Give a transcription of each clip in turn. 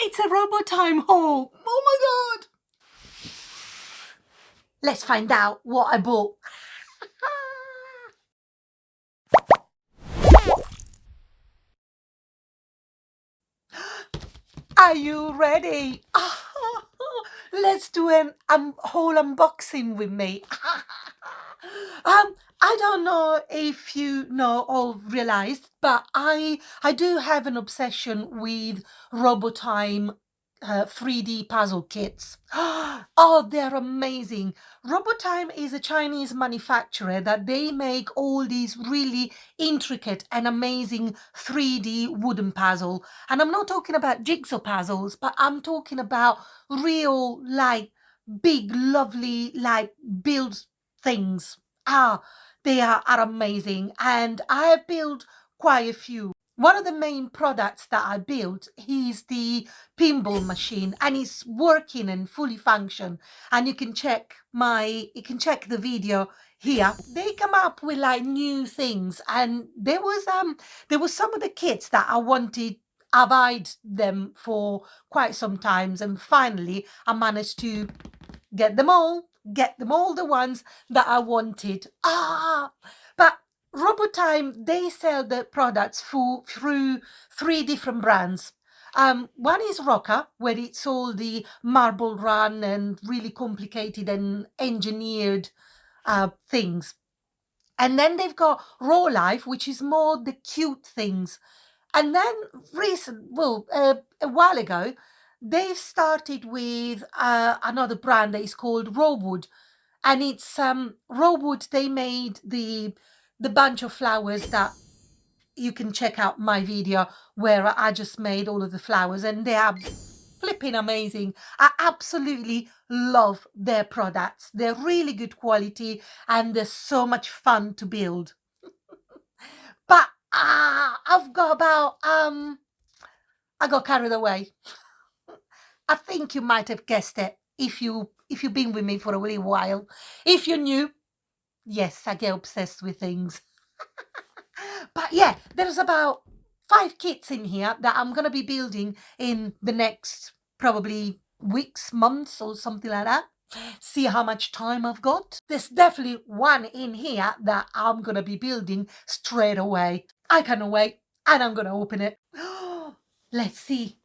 It's a Robotime haul. Oh my god. Let's find out what I bought. Are you ready? Let's do an whole unboxing with me. I don't know if you know or realized, but I do have an obsession with Robotime 3D puzzle kits. Oh, they're amazing. Robotime is a Chinese manufacturer that they make all these really intricate and amazing 3D wooden puzzle. And I'm not talking about jigsaw puzzles, but I'm talking about real, like, big, lovely, like, build things. They are amazing. And I have built quite a few. One of the main products that I built is the pinball machine, and it's working and fully function. And you can check the video here. They come up with like new things, and there was some of the kits that I wanted. I've eyed them for quite some times, and finally I managed to get them all the ones that I wanted. But Robotime, they sell the products through three different brands. One is Rocker, where it's all the marble run and really complicated and engineered things. And then they've got Rolife, which is more the cute things. And then a while ago, they've started with another brand that is called Rowood, and it's Rowood. They made the bunch of flowers that you can check out my video where I just made all of the flowers, and they are flipping amazing. I absolutely love their products. They're really good quality and they're so much fun to build. But I've got about I got carried away. I think you might have guessed it if you've been with me for a little while. If you're new, yes, I get obsessed with things. But yeah, there's about 5 kits in here that I'm gonna be building in the next probably weeks, months, or something like that. See how much time I've got. There's definitely one in here that I'm gonna be building straight away. I cannot wait, and I'm gonna open it. Let's see.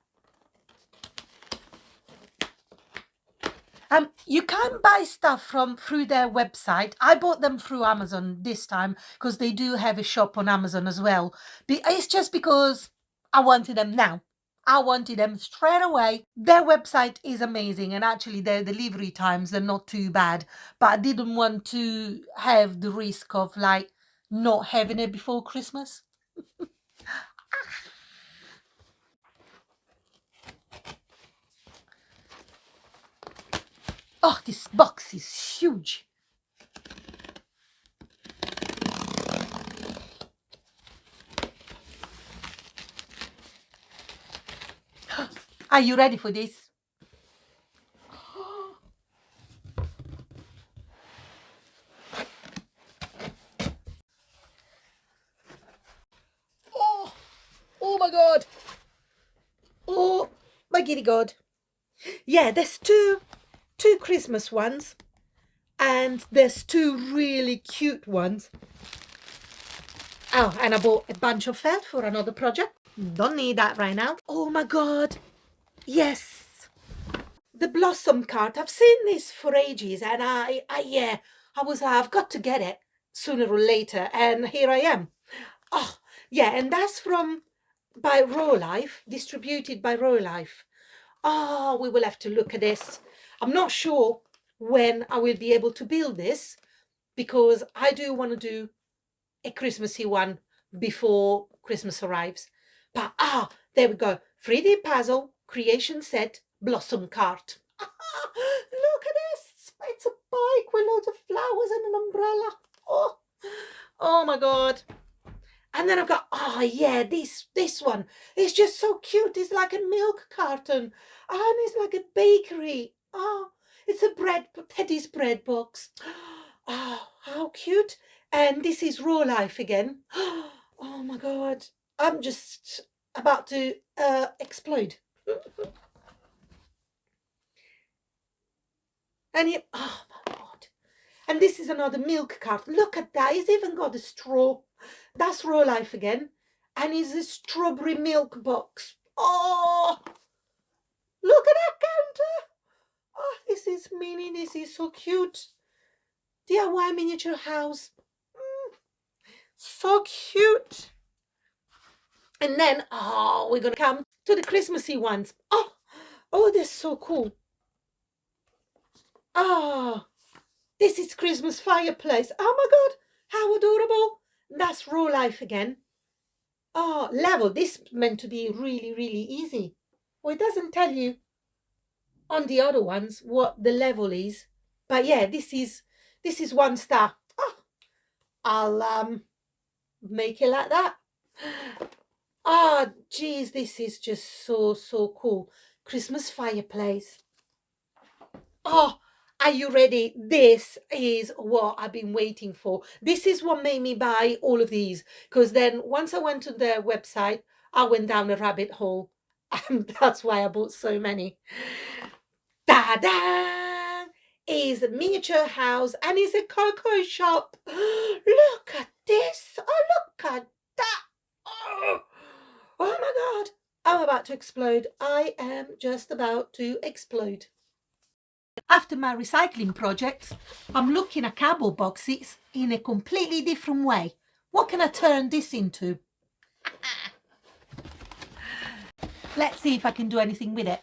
You can buy stuff through their website. I bought them through Amazon this time because they do have a shop on Amazon as well. It's just because I wanted them now. I wanted them straight away. Their website is amazing, and actually their delivery times are not too bad. But I didn't want to have the risk of like not having it before Christmas. Oh, this box is huge. Are you ready for this? Oh, oh my God. Oh my giddy God. Yeah, there's two Christmas ones, and there's two really cute ones. Oh, and I bought a bunch of felt for another project. Don't need that right now. Oh my God. Yes. The blossom card. I've seen this for ages, and I was like, I've got to get it sooner or later, and here I am. Oh, yeah, and that's by Rolife, distributed by Rolife. Oh, we will have to look at this. I'm not sure when I will be able to build this, because I do want to do a Christmassy one before Christmas arrives. But there we go. 3D puzzle creation set blossom cart. Look at this. It's a bike with loads of flowers and an umbrella. Oh my God. And then I've got, this one. It's just so cute. It's like a milk carton. And it's like a bakery. It's a Teddy's bread box. Oh, how cute. And this is Raw Life again. Oh my God. I'm just about to explode. And he, oh my God. And this is another milk carton. Look at that. He's even got a straw. That's Rolife again. And it's a strawberry milk box. Oh, look at that counter. Oh, this is mini. This is so cute. DIY miniature house. So cute. And then, oh, we're going to come to the Christmassy ones. Oh, they're so cool. Oh, this is Christmas fireplace. Oh my God, how adorable. That's Rolife again. Oh, level. This is meant to be really, really easy. Well, it doesn't tell you on the other ones what the level is. But yeah, this is 1 star. Oh, I'll make it like that. Oh, geez, this is just so cool. Christmas fireplace. Oh, are you ready? This is what I've been waiting for. This is what made me buy all of these. Because then once I went to their website, I went down a rabbit hole. And that's why I bought so many. Ta-da! Is a miniature house and it's a cocoa shop. Look at this. Oh, look at that. Oh my God. I'm about to explode. I am just about to explode. After my recycling projects, I'm looking at cardboard boxes in a completely different way. What can I turn this into? Let's see if I can do anything with it.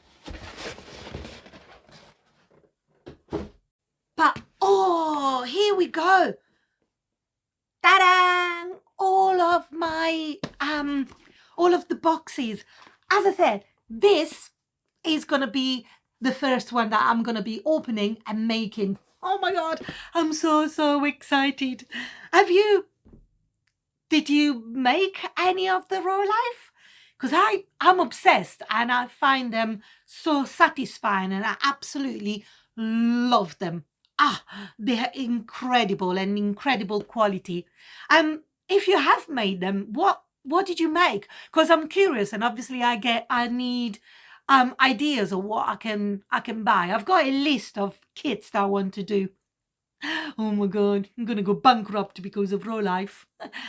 But, oh, here we go. Ta-da! All of the boxes. As I said, this is going to be the first one that I'm going to be opening and making. Oh my God, I'm so excited. Did you make any of the Rolife? Because I'm obsessed and I find them so satisfying and I absolutely love them. They're incredible and incredible quality. If you have made them, what did you make? Because I'm curious, and obviously I need ideas of what I can buy. I've got a list of kits that I want to do. Oh my God, I'm gonna go bankrupt because of Rolife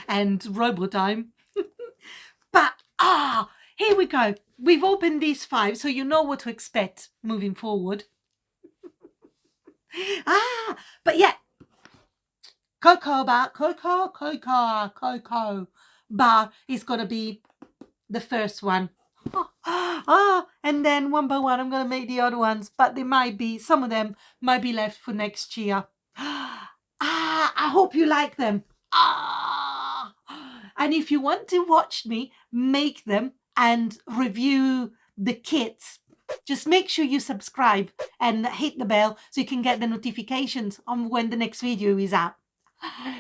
and Robotime. But here we go. We've opened these 5, so you know what to expect moving forward. But yeah, cocoa bar is gonna be the first one. And then one by one I'm gonna make the other ones, but some of them might be left for next year. I hope you like them. And if you want to watch me make them and review the kits, just make sure you subscribe and hit the bell so you can get the notifications on when the next video is out,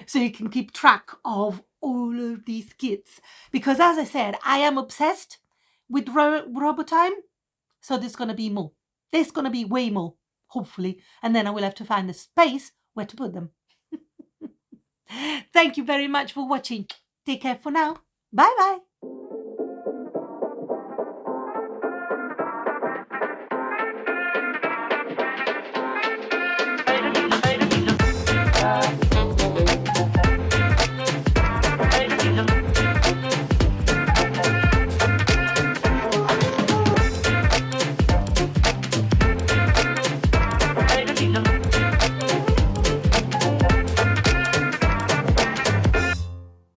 so you can keep track of all of these kits. Because as I said, I am obsessed with Robotime, so there's going to be more. There's going to be way more, hopefully, and then I will have to find the space where to put them. Thank you very much for watching. Take care for now. Bye bye.